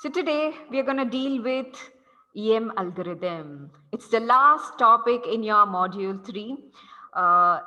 So today we are going to deal with EM algorithm. It's the last topic in your module 3.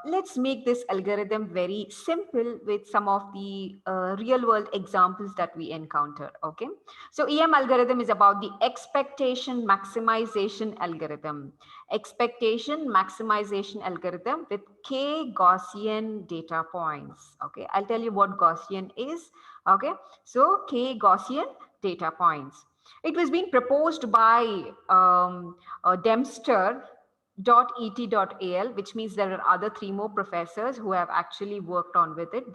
Let's make this algorithm very simple with some of the real world examples that we encounter. Okay. So EM algorithm is about the expectation maximization algorithm. Expectation maximization algorithm with K Gaussian data points. Okay. I'll tell you what Gaussian is. Okay. So K Gaussian data points. It was being proposed by Dempster.et.al, which means there are other 3 more professors who have actually worked on with it.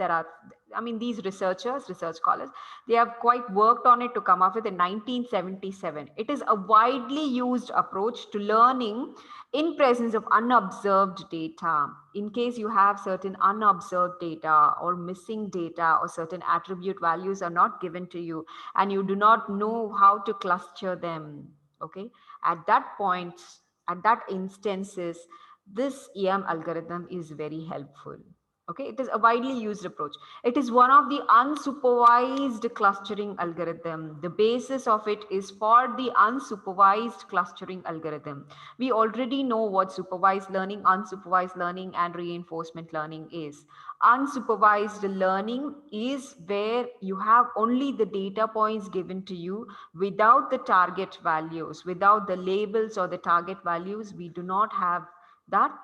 These researchers, research scholars, they have quite worked on it to come up with in 1977. It is a widely used approach to learning in presence of unobserved data. In case you have certain unobserved data or missing data or certain attribute values are not given to you and you do not know how to cluster them, okay, at that point, at that instances, this EM algorithm is very helpful. Okay, it is a widely used approach. It is one of the unsupervised clustering algorithm. The basis of it is for the unsupervised clustering algorithm. We already know what supervised learning, unsupervised learning, and reinforcement learning is. Unsupervised learning is where you have only the data points given to you without the target values, without the labels or the target values. We do not have that.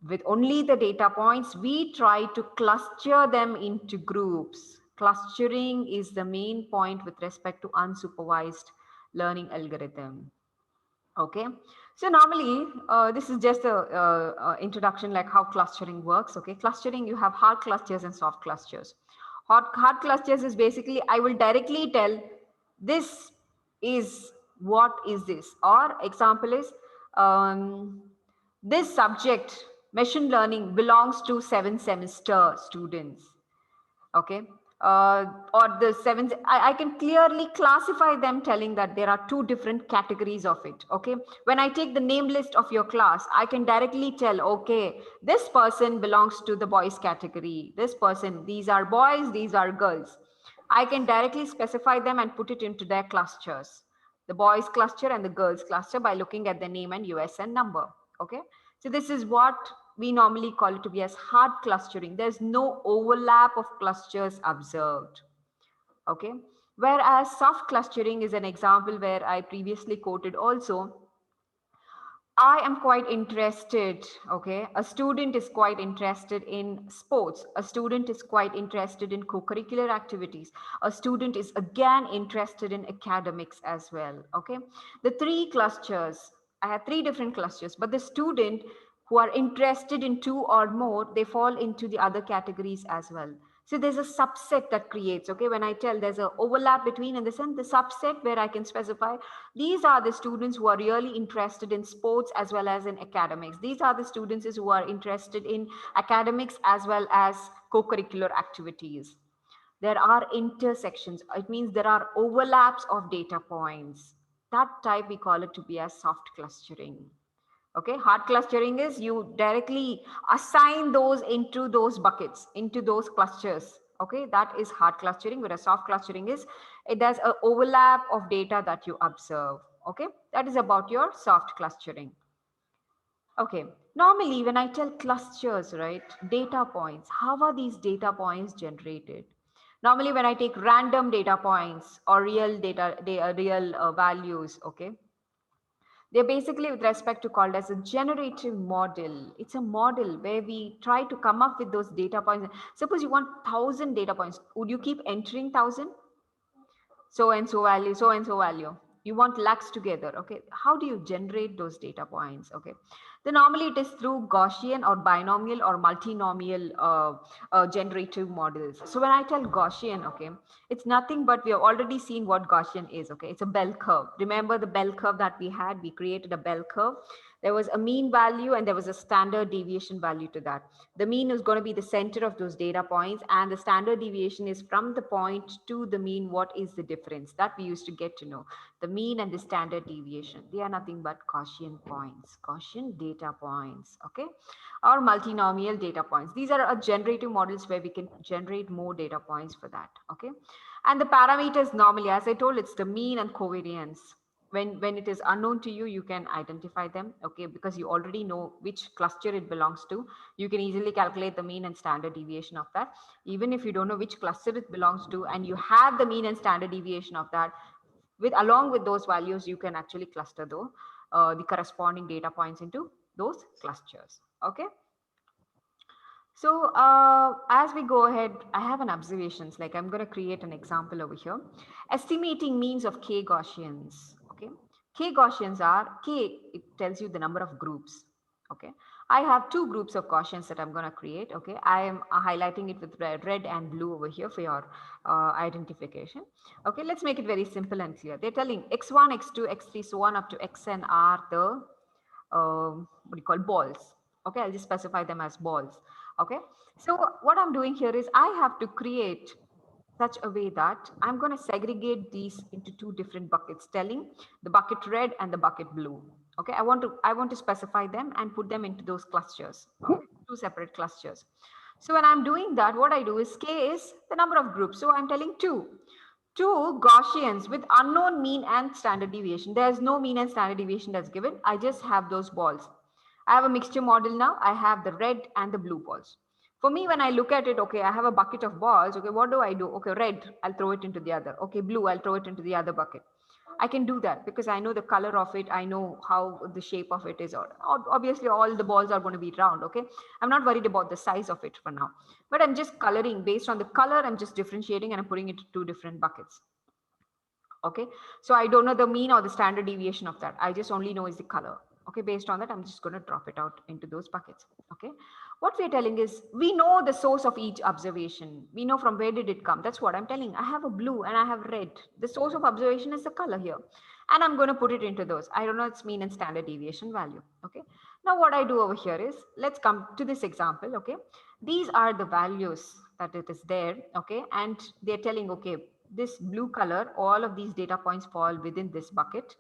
With only the data points, we try to cluster them into groups. Clustering is the main point with respect to unsupervised learning algorithm. Okay, so normally this is just a introduction like how clustering works. Okay, clustering, you have hard clusters and soft clusters. Hard clusters is basically I will directly tell this is what is this, or example is um, this subject machine learning belongs to 7 semester students. Okay, or the seven, I can clearly classify them, telling that there are 2 different categories of it. Okay, when I take the name list of your class, I can directly tell, okay, this person belongs to the boys category, this person, these are boys, these are girls. I can directly specify them and put it into their clusters, the boys cluster and the girls cluster, by looking at the name and USN number. Okay, so this is what we normally call it to be as hard clustering. There's no overlap of clusters observed. Okay, whereas soft clustering is an example where I previously quoted also. I am quite interested, okay? A student is quite interested in sports. A student is quite interested in co-curricular activities. A student is again interested in academics as well, okay? The 3 clusters, I have 3 different clusters, but the student who are interested in 2 or more, they fall into the other categories as well. So there's a subset that creates, okay? When I tell there's an overlap between, in the sense, the subset where I can specify these are the students who are really interested in sports as well as in academics. These are the students who are interested in academics as well as co-curricular activities. There are intersections. It means there are overlaps of data points. That type we call it to be as soft clustering. Okay, hard clustering is you directly assign those into those buckets, into those clusters. Okay, that is hard clustering, whereas soft clustering is it does an overlap of data that you observe. Okay, that is about your soft clustering. Okay, normally when I tell clusters, right, data points, how are these data points generated? Normally when I take random data points or real data, real values, okay, they're basically with respect to called as a generative model. It's a model where we try to come up with those data points. Suppose you want 1,000 data points. Would you keep entering 1,000? So and so value, so and so value. You want lakhs together. Okay, how do you generate those data points? Okay, then normally it is through Gaussian or binomial or multinomial generative models. So when I tell Gaussian, okay, it's nothing but we have already seen what Gaussian is. Okay, it's a bell curve. Remember the bell curve that we had? We created a bell curve. There was a mean value and there was a standard deviation value to that. The mean is going to be the center of those data points, and the standard deviation is from the point to the mean. What is the difference that we used to get to know? The mean and the standard deviation, they are nothing but Gaussian points, Gaussian data points, okay, or multinomial data points. These are generative models where we can generate more data points for that. Okay, And the parameters normally, as I told, it's the mean and covariance. When it is unknown to you, you can identify them, okay, because you already know which cluster it belongs to. You can easily calculate the mean and standard deviation of that. Even if you don't know which cluster it belongs to and you have the mean and standard deviation of that, along with those values, you can actually cluster the corresponding data points into those clusters, okay. So as we go ahead, I have an observations, like I'm going to create an example over here. Estimating means of K Gaussians. Okay. K Gaussians are, K, it tells you the number of groups. Okay. I have two groups of Gaussians that I'm going to create. Okay. I am highlighting it with red and blue over here for your identification. Okay. Let's make it very simple and clear. They're telling x1, x2, x3, so on up to xn are the what do you call balls. Okay, I'll just specify them as balls. Okay, so what I'm doing here is I have to create such a way that I'm going to segregate these into two different buckets, telling the bucket red and the bucket blue. Okay, I want to specify them and put them into those clusters, okay, two separate clusters. So when I'm doing that, what I do is K is the number of groups. So I'm telling two Gaussians with unknown mean and standard deviation. There's no mean and standard deviation that's given. I just have those balls. I have a mixture model now. I have the red and the blue balls. For me, when I look at it, okay, I have a bucket of balls. Okay, what do I do? Okay, red, I'll throw it into the other. Okay, blue, I'll throw it into the other bucket. I can do that because I know the color of it. I know how the shape of it is. Obviously, all the balls are going to be round. Okay, I'm not worried about the size of it for now, but I'm just coloring based on the color. I'm just differentiating and I'm putting it into two different buckets. Okay, so I don't know the mean or the standard deviation of that. I just only know is the color. Okay, based on that, I'm just going to drop it out into those buckets. Okay, what we're telling is we know the source of each observation. We know from where did it come. That's what I'm telling. I have a blue and I have red. The source of observation is the color here. And I'm going to put it into those. I don't know its mean and standard deviation value. Okay, now what I do over here is, let's come to this example. Okay, these are the values that it is there. Okay, and they're telling, okay, this blue color, all of these data points fall within this bucket.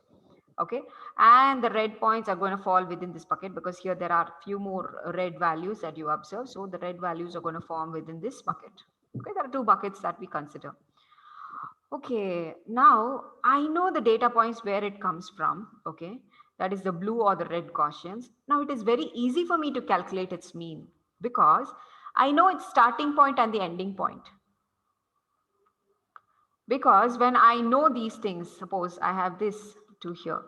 Okay, and the red points are going to fall within this bucket because here there are few more red values that you observe. So the red values are going to form within this bucket. Okay, there are two buckets that we consider. Okay, now I know the data points where it comes from. Okay, that is the blue or the red Gaussians. Now it is very easy for me to calculate its mean because I know its starting point and the ending point. Because when I know these things, suppose I have this to here,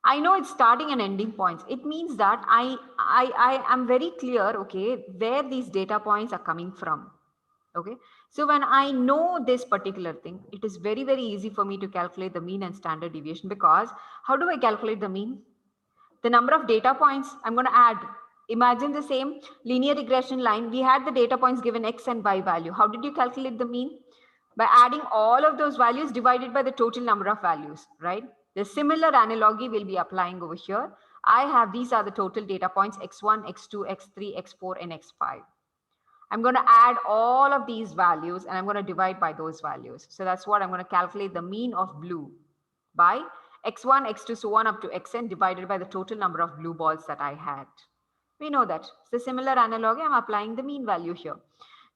I know it's starting and ending points. It means that I am very clear, okay, where these data points are coming from. Okay, so when I know this particular thing, it is very, very easy for me to calculate the mean and standard deviation. Because how do I calculate the mean? The number of data points I'm going to add. Imagine the same linear regression line. We had the data points given X and Y value. How did you calculate the mean? By adding all of those values divided by the total number of values, right? The similar analogy will be applying over here. I have, these are the total data points, X1, X2, X3, X4, and X5. I'm going to add all of these values and I'm going to divide by those values. So that's what I'm going to calculate the mean of blue by X1, X2, so on up to Xn divided by the total number of blue balls that I had. We know that. So similar analogy, I'm applying the mean value here.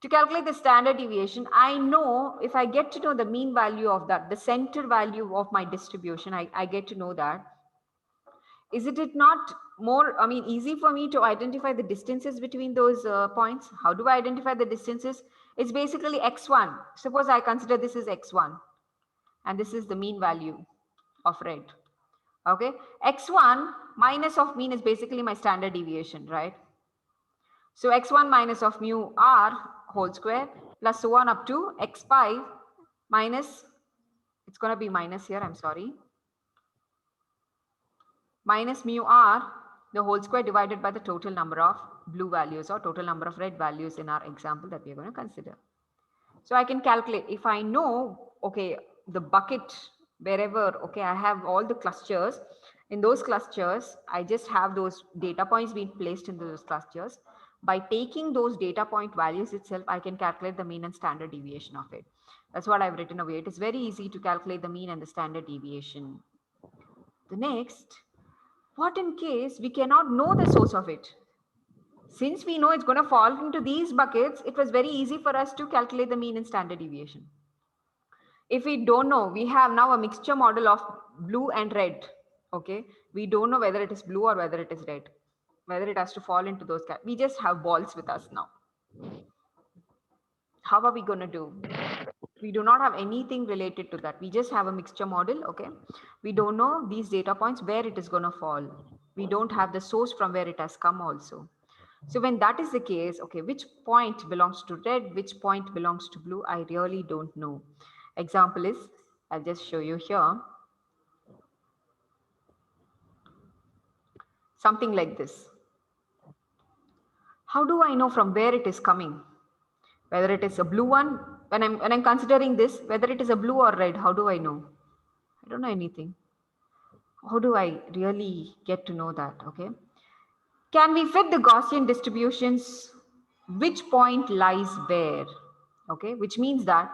To calculate the standard deviation, I know if I get to know the mean value of that, the center value of my distribution, I get to know that. Is it not more, easy for me to identify the distances between those points? How do I identify the distances? It's basically X1. Suppose I consider this is X1 and this is the mean value of red. Okay, X1 minus of mean is basically my standard deviation, right? So X1 minus of mu r whole square plus so on up to X5 minus, it's going to be minus here, I'm sorry, minus mu r the whole square divided by the total number of blue values or total number of red values in our example that we are going to consider. So I can calculate if I know, okay, the bucket wherever, okay, I have all the clusters. In those clusters, I just have those data points being placed in those clusters. By taking those data point values itself, I can calculate the mean and standard deviation of it. That's what I've written away. It is very easy to calculate the mean and the standard deviation. The next, what in case we cannot know the source of it? since we know it's going to fall into these buckets, it was very easy for us to calculate the mean and standard deviation. If we don't know, we have now a mixture model of blue and red. Okay, we don't know whether it is blue or whether it is red, whether it has to fall into those. We just have balls with us now. How are we going to do? We do not have anything related to that. We just have a mixture model. Okay, we don't know these data points where it is going to fall. We don't have the source from where it has come also. So when that is the case, okay, which point belongs to red, which point belongs to blue, I really don't know. Example is, I'll just show you here. Something like this. How do I know from where it is coming? Whether it is a blue one, when I'm considering this, whether it is a blue or red, how do I know? I don't know anything. How do I really get to know that? Okay. Can we fit the Gaussian distributions? Which point lies where? Okay, which means that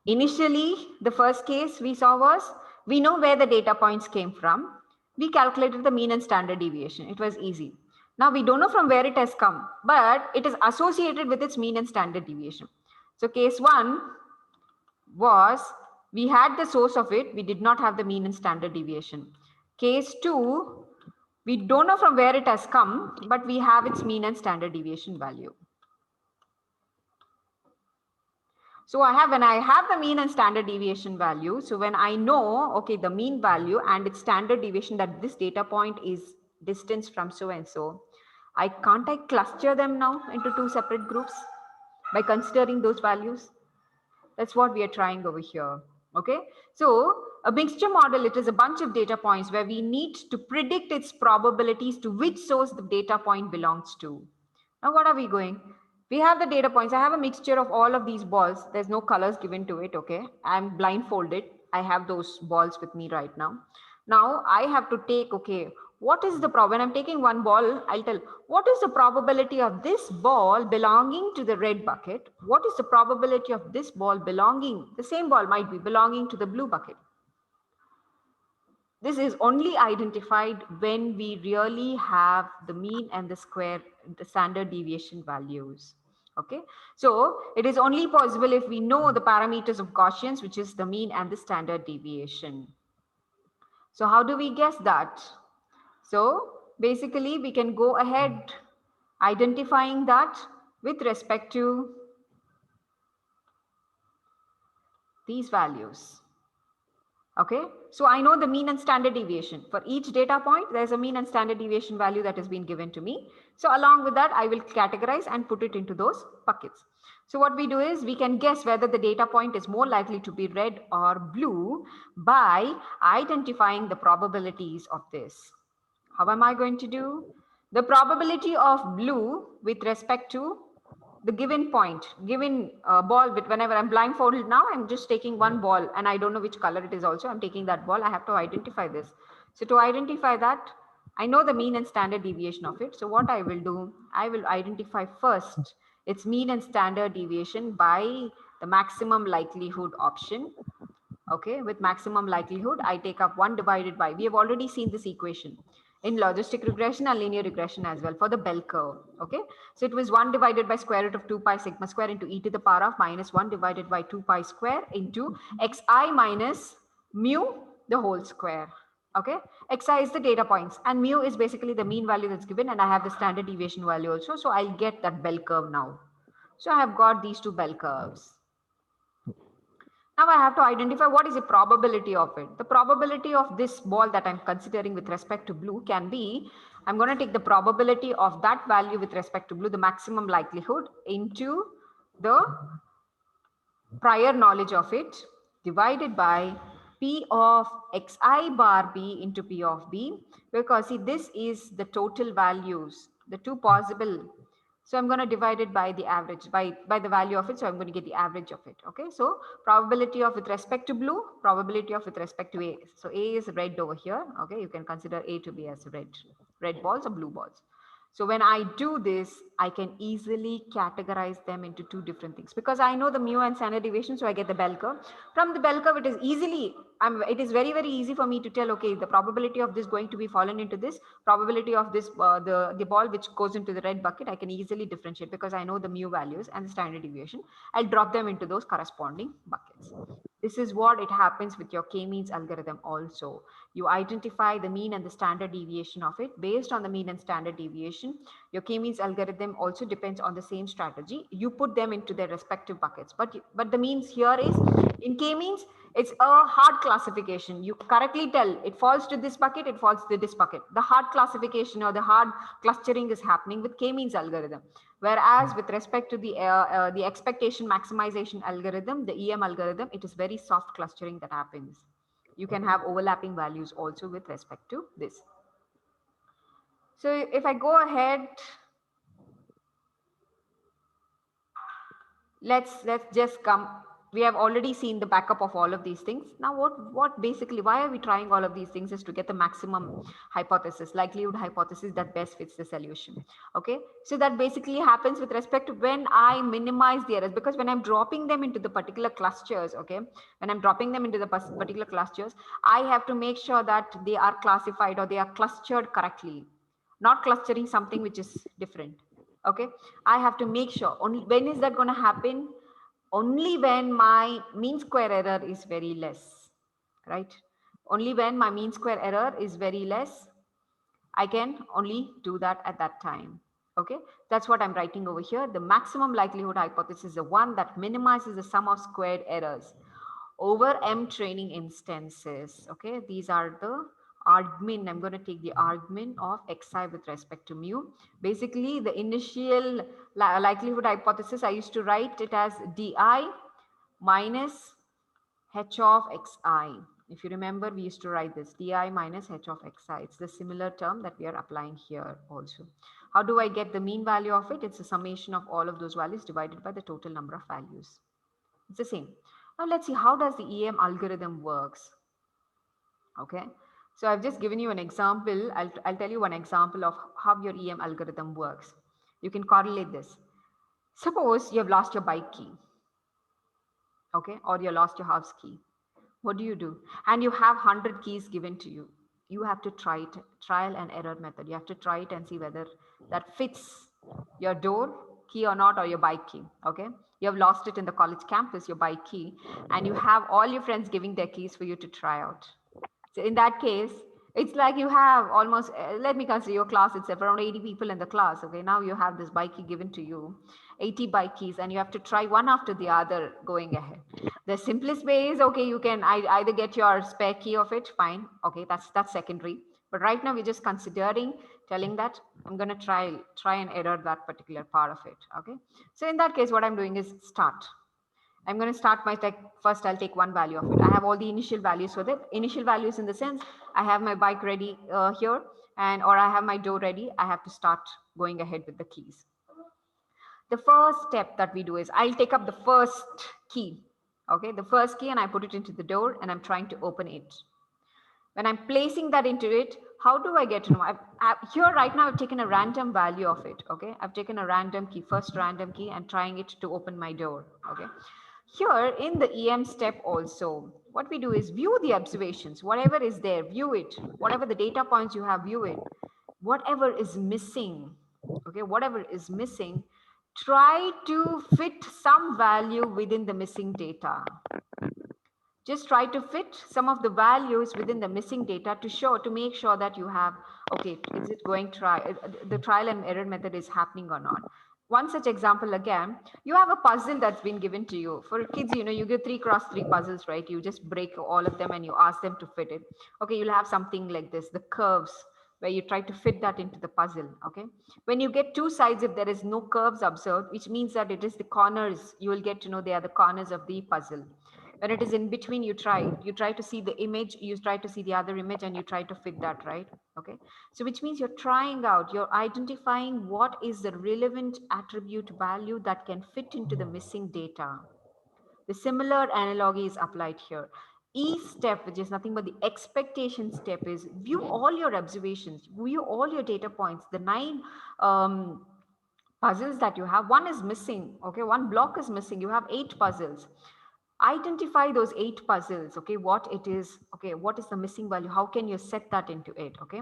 initially the first case we saw was, we know where the data points came from. We calculated the mean and standard deviation. It was easy. Now we don't know from where it has come, but it is associated with its mean and standard deviation. So case one was, we had the source of it, we did not have the mean and standard deviation. Case two, we don't know from where it has come, but we have its mean and standard deviation value. So when I have the mean and standard deviation value, so when I know, okay, the mean value and its standard deviation, that this data point is distance from so and so, can't I cluster them now into two separate groups by considering those values? That's what we are trying over here. Okay, so a mixture model, it is a bunch of data points where we need to predict its probabilities to which source the data point belongs to. Now what are we going? We have the data points. I have a mixture of all of these balls. There's no colors given to it. Okay, I'm blindfolded. I have those balls with me right now. Now I have to take, okay, what is the problem? When I'm taking one ball, I'll tell what is the probability of this ball belonging to the red bucket? What is the probability of this ball belonging, the same ball might be belonging to the blue bucket? This is only identified when we really have the mean and the standard deviation values. Okay, so it is only possible if we know the parameters of Gaussians, which is the mean and the standard deviation. So how do we guess that? So basically we can go ahead identifying that with respect to these values. Okay, so I know the mean and standard deviation. For each data point, there's a mean and standard deviation value that has been given to me. So along with that, I will categorize and put it into those buckets. So what we do is we can guess whether the data point is more likely to be red or blue by identifying the probabilities of this. How am I going to do? The probability of blue with respect to the given point, given ball, with whenever I'm blindfolded now, I'm just taking one ball and I don't know which color it is also. I'm taking that ball. I have to identify this. So to identify that, I know the mean and standard deviation of it. So what I will do, I will identify first its mean and standard deviation by the maximum likelihood option. Okay, with maximum likelihood, I take up 1 divided by, we have already seen this equation in logistic regression and linear regression as well for the bell curve. Okay, so it was 1 divided by square root of 2 pi sigma square into e to the power of minus 1 divided by 2 pi square into xi minus mu the whole square. Okay, xi is the data points and mu is basically the mean value that's given, and I have the standard deviation value also. So I'll get that bell curve now. So I have got these two bell curves. Now I have to identify what is the probability of it. The probability of this ball that I'm considering with respect to blue can be, I'm going to take the probability of that value with respect to blue, the maximum likelihood, into the prior knowledge of it divided by P of xi bar b into P of b, because see, this is the total values, the two possible. So I'm going to divide it by the average, by the value of it. So I'm going to get the average of it. Okay, so probability of with respect to blue, probability of with respect to A. So A is red over here. Okay, you can consider A to be as red balls or blue balls. So when I do this, I can easily categorize them into two different things because I know the mu and standard deviation. So I get the bell curve. From the bell curve, it is it is very, very easy for me to tell, okay, the probability of this going to be fallen into this, probability of this, the ball which goes into the red bucket, I can easily differentiate because I know the mu values and the standard deviation. I'll drop them into those corresponding buckets. This is what it happens with your k-means algorithm also. You identify the mean and the standard deviation of it. Based on the mean and standard deviation, your k-means algorithm also depends on the same strategy. You put them into their respective buckets. But the means here is, in k-means, it's a hard classification. You correctly tell it falls to this bucket, it falls to this bucket. The hard classification or the hard clustering is happening with k-means algorithm. Whereas with respect to the expectation maximization algorithm, the EM algorithm, it is very soft clustering that happens. You can have overlapping values also with respect to this. So if I go ahead, let's just come. We have already seen the backup of all of these things. Now what basically, why are we trying all of these things is to get the maximum hypothesis, likelihood hypothesis that best fits the solution. Okay, so that basically happens with respect to when I minimize the errors, because when I'm dropping them into the particular clusters, okay, when I'm dropping them into the particular clusters, I have to make sure that they are classified or they are clustered correctly, not clustering something which is different. Okay, I have to make sure. Only when is that going to happen? Only when my mean square error is very less, right? Only when my mean square error is very less, I can only do that at that time. Okay, that's what I'm writing over here. The maximum likelihood hypothesis is the one that minimizes the sum of squared errors over M training instances. Okay, these are the argmin. I'm going to take the argmin of xi with respect to mu. Basically, the initial likelihood hypothesis, I used to write it as di minus h of xi. If you remember, we used to write this di minus h of xi. It's the similar term that we are applying here also. How do I get the mean value of it? It's a summation of all of those values divided by the total number of values. It's the same. Now let's see, how does the EM algorithm works? Okay, so I've just given you an example. I'll tell you one example of how your EM algorithm works. You can correlate this. Suppose you have lost your bike key, okay, or you lost your house key. What do? And you have 100 keys given to you. You have to try it, trial and error method. You have to try it and see whether that fits your door key or not, or your bike key. Okay, you have lost it in the college campus, your bike key, and you have all your friends giving their keys for you to try out. So in that case, it's like you have almost, let me consider your class itself, around 80 people in the class. Okay, now you have this bike key given to you, 80 bike keys, and you have to try one after the other going ahead. The simplest way is, okay, you can either get your spare key of it, fine. Okay, that's secondary. But right now we're just considering telling that I'm going to try and error that particular part of it. Okay, so in that case, what I'm doing is start. I'm going to start my tech. First, I'll take one value of it. I have all the initial values for that. Initial values in the sense, I have my bike ready here, or I have my door ready. I have to start going ahead with the keys. The first step that we do is I'll take up the first key. Okay, the first key, and I put it into the door and I'm trying to open it. When I'm placing that into it, how do I get to know? Here right now, I've taken a random value of it. Okay, I've taken a random key, first random key, and trying it to open my door. Okay, here in the EM step also, what we do is view the observations, whatever is there, view it, whatever the data points you have, view it, whatever is missing, okay, whatever is missing, try to fit some value within the missing data. Just try to fit some of the values within the missing data to make sure that you have, okay, is it going the trial and error method is happening or not. One such example again, you have a puzzle that's been given to you. For kids, you give 3x3 puzzles, right? You just break all of them and you ask them to fit it. Okay, you'll have something like this, the curves, where you try to fit that into the puzzle. Okay, when you get two sides, if there is no curves observed, which means that it is the corners, you will get to know they are the corners of the puzzle. When it is in between, you try to see the image, you try to see the other image, and you try to fit that, right? Okay, so which means you're trying out, you're identifying what is the relevant attribute value that can fit into the missing data. The similar analogy is applied here. E step, which is nothing but the expectation step, is view all your observations, view all your data points, the 9 puzzles that you have. One is missing, okay, one block is missing, you have 8 puzzles. Identify those 8 puzzles, okay, what it is, okay, what is the missing value, how can you set that into it, okay,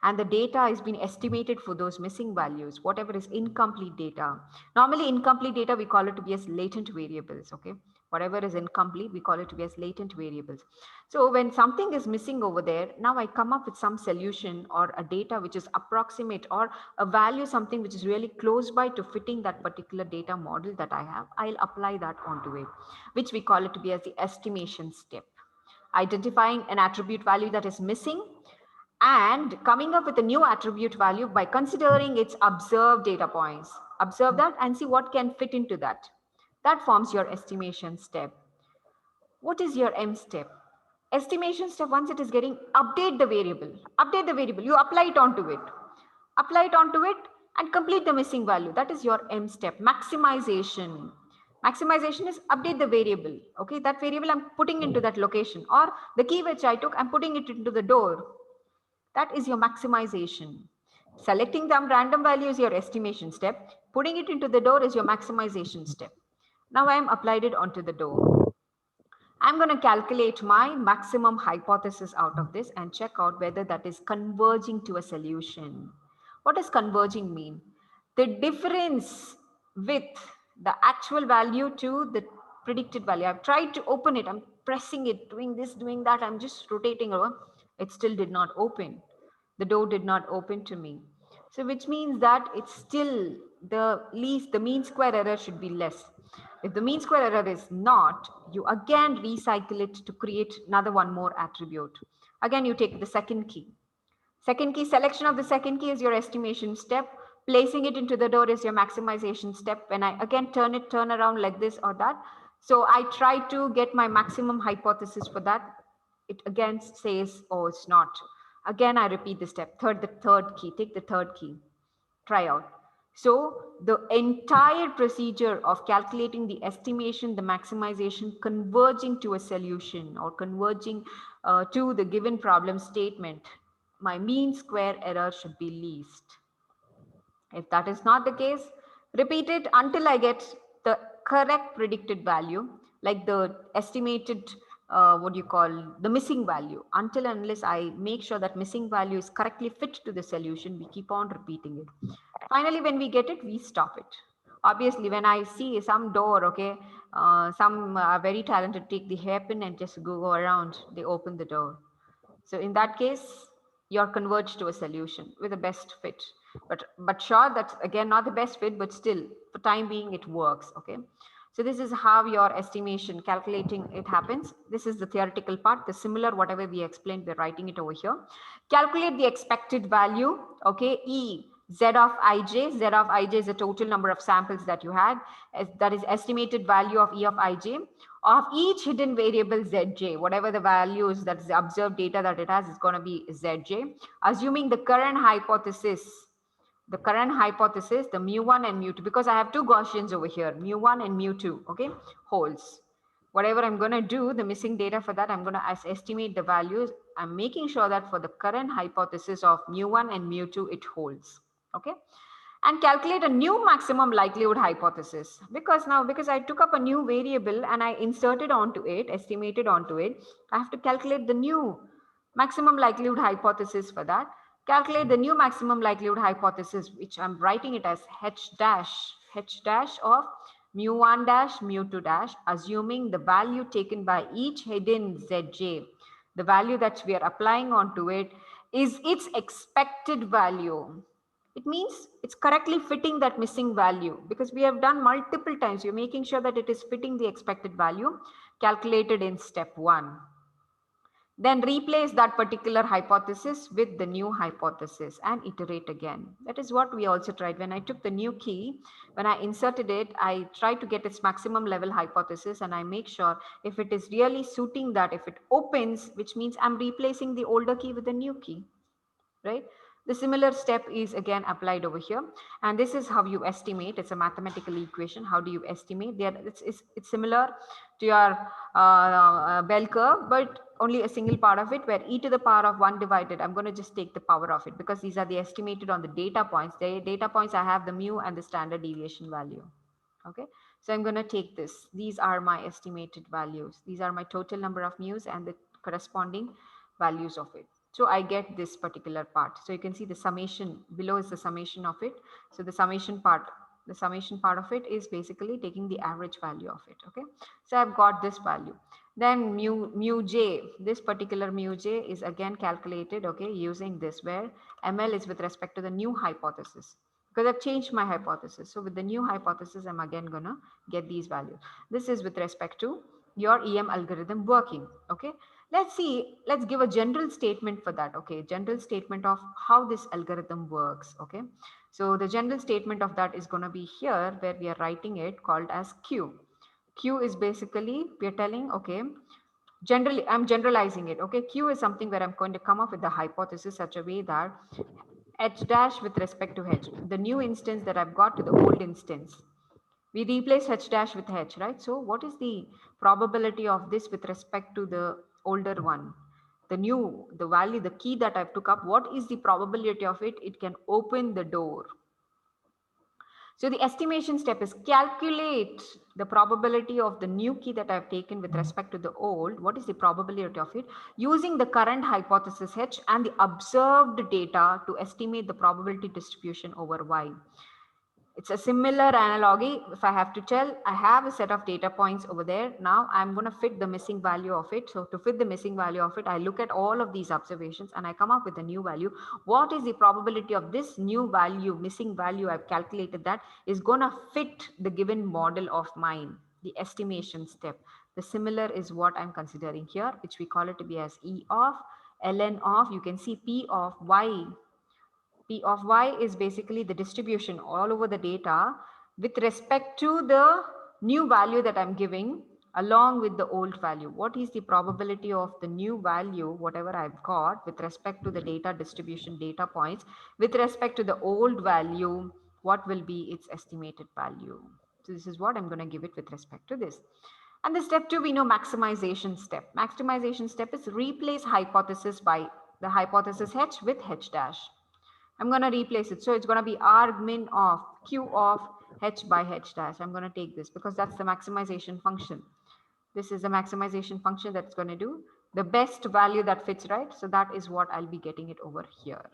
and the data is being estimated for those missing values, whatever is incomplete data. Normally incomplete data we call it to be as latent variables, okay, whatever is incomplete we call it to be as latent variables. So when something is missing over there, now I come up with some solution or a data which is approximate, or a value, something which is really close by to fitting that particular data model that I have, I'll apply that onto it, which we call it to be as the estimation step. Identifying an attribute value that is missing and coming up with a new attribute value by considering its observed data points. Observe that and see what can fit into that. That forms your estimation step. What is your M step? Estimation step, once it is getting, update the variable. Update the variable, you apply it onto it. Apply it onto it and complete the missing value. That is your M step. Maximization. Maximization is update the variable. Okay, that variable I'm putting into that location, or the key which I took, I'm putting it into the door. That is your maximization. Selecting some random value is your estimation step. Putting it into the door is your maximization step. Now I am applied it onto the door. I'm going to calculate my maximum hypothesis out of this and check out whether that is converging to a solution. What does converging mean? The difference with the actual value to the predicted value. I've tried to open it. I'm pressing it, doing this, doing that. I'm just rotating over. It still did not open. The door did not open to me. So which means that it's still the mean square error should be less. If the mean square error is not, you again recycle it to create another one more attribute. Again, you take the second key. Second key, selection of the second key is your estimation step. Placing it into the door is your maximization step. When I again turn around like this or that. So I try to get my maximum hypothesis for that. It again says, oh, it's not. Again, I repeat the step. The third key, take the third key. Try out. So the entire procedure of calculating the estimation, the maximization, converging to a solution or converging to the given problem statement, my mean square error should be least. If that is not the case, repeat it until I get the correct predicted value, like the estimated, the missing value. Until and unless I make sure that missing value is correctly fit to the solution, we keep on repeating it. Finally, when we get it, we stop it. Obviously, when I see some door, okay, some are very talented, take the hairpin and just go around, they open the door. So in that case, you're converged to a solution with the best fit. But sure, that's again not the best fit, but still, for time being, it works, okay? So this is how your estimation, calculating it happens. This is the theoretical part. The similar, whatever we explained, we're writing it over here. Calculate the expected value, okay? E, Z of ij. Z of ij is the total number of samples that you had. That is estimated value of E of ij. Of each hidden variable Zj, whatever the value is, that's the observed data that it has, is going to be Zj. Assuming the current hypothesis, the mu1 and mu2, because I have two Gaussians over here, mu1 and mu2, okay, holds. Whatever I'm going to do, the missing data for that, I'm going to estimate the values. I'm making sure that for the current hypothesis of mu1 and mu2, it holds, okay? And calculate a new maximum likelihood hypothesis. Because I took up a new variable and I inserted onto it, estimated onto it, I have to calculate the new maximum likelihood hypothesis for that. Calculate the new maximum likelihood hypothesis, which I'm writing it as h dash of mu1 dash, mu2 dash, assuming the value taken by each hidden Zj, the value that we are applying onto it, is its expected value. It means it's correctly fitting that missing value, because we have done multiple times. You're making sure that it is fitting the expected value calculated in step 1. Then replace that particular hypothesis with the new hypothesis and iterate again. That is what we also tried. When I took the new key, when I inserted it, I tried to get its maximum level hypothesis, and I make sure if it is really suiting that, if it opens, which means I'm replacing the older key with the new key, right? The similar step is again applied over here. And this is how you estimate. It's a mathematical equation. How do you estimate? It's similar to your bell curve, but only a single part of it, where e to the power of 1 divided, I'm going to just take the power of it because these are the estimated on the data points. The data points, I have the mu and the standard deviation value. Okay, so I'm going to take this. These are my estimated values. These are my total number of mu's and the corresponding values of it. So I get this particular part. So you can see the summation below is the summation of it. So the summation part of it is basically taking the average value of it. Okay, so I've got this value. Then mu j, this particular mu j is again calculated, okay, using this, where ml is with respect to the new hypothesis, because I've changed my hypothesis. So with the new hypothesis, I'm again gonna get these values. This is with respect to your EM algorithm working. Okay, let's give a general statement for that. Okay, general statement of how this algorithm works. Okay, so the general statement of that is going to be here, where we are writing it called as Q. Q is basically, we are telling, okay, generally I'm generalizing it. Okay, Q is something where I'm going to come up with the hypothesis such a way that h dash with respect to h, the new instance that I've got to the old instance, we replace h dash with h, right? So what is the probability of this with respect to the older one? The value, the key that I've took up, what is the probability of it? It can open the door. So the estimation step is calculate the probability of the new key that I've taken with respect to the old. What is the probability of it? Using the current hypothesis H and the observed data to estimate the probability distribution over Y. It's a similar analogy. If I have to tell, I have a set of data points over there. Now I'm going to fit the missing value of it. So to fit the missing value of it, I look at all of these observations and I come up with a new value. What is the probability of this new value, missing value? I've calculated that is going to fit the given model of mine, the estimation step. The similar is what I'm considering here, which we call it to be as E of ln of, you can see P of Y. P of y is basically the distribution all over the data with respect to the new value that I'm giving along with the old value. What is the probability of the new value, whatever I've got, with respect to the data distribution data points, with respect to the old value, what will be its estimated value? So this is what I'm going to give it with respect to this. And the step 2, we know maximization step. Maximization step is replace hypothesis by the hypothesis H with H dash. I'm going to replace it. So it's going to be R min of Q of H by H dash. I'm going to take this because that's the maximization function. This is the maximization function that's going to do the best value that fits, right? So that is what I'll be getting it over here.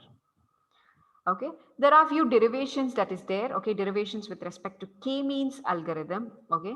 Okay, there are a few derivations that is there. Okay, derivations with respect to k-means algorithm. Okay,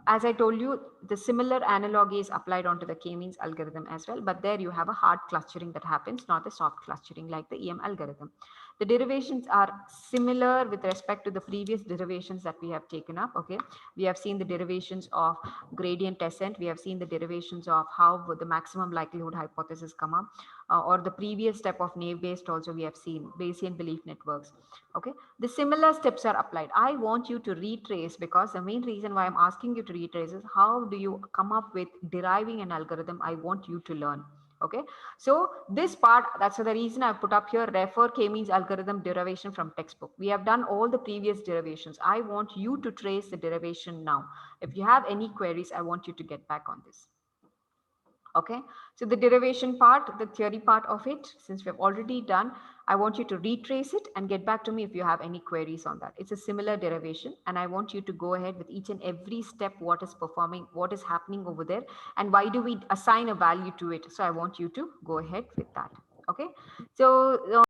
as I told you, the similar analogy is applied onto the k-means algorithm as well, but there you have a hard clustering that happens, not a soft clustering like the EM algorithm. The derivations are similar with respect to the previous derivations that we have taken up. Okay, we have seen the derivations of gradient descent. We have seen the derivations of how the maximum likelihood hypothesis come up, or the previous step of naive Bayes also we have seen Bayesian belief networks. Okay, the similar steps are applied. I want you to retrace, because the main reason why I'm asking you to retrace is how do you come up with deriving an algorithm. I want you to learn. Okay, so this part, that's the reason I put up here, refer k-means algorithm derivation from textbook. We have done all the previous derivations. I want you to trace the derivation now. If you have any queries, I want you to get back on this. Okay, so the derivation part, the theory part of it, since we have already done, I want you to retrace it and get back to me if you have any queries on that. It's a similar derivation, and I want you to go ahead with each and every step, what is performing, what is happening over there, and why do we assign a value to it. So I want you to go ahead with that. Okay, so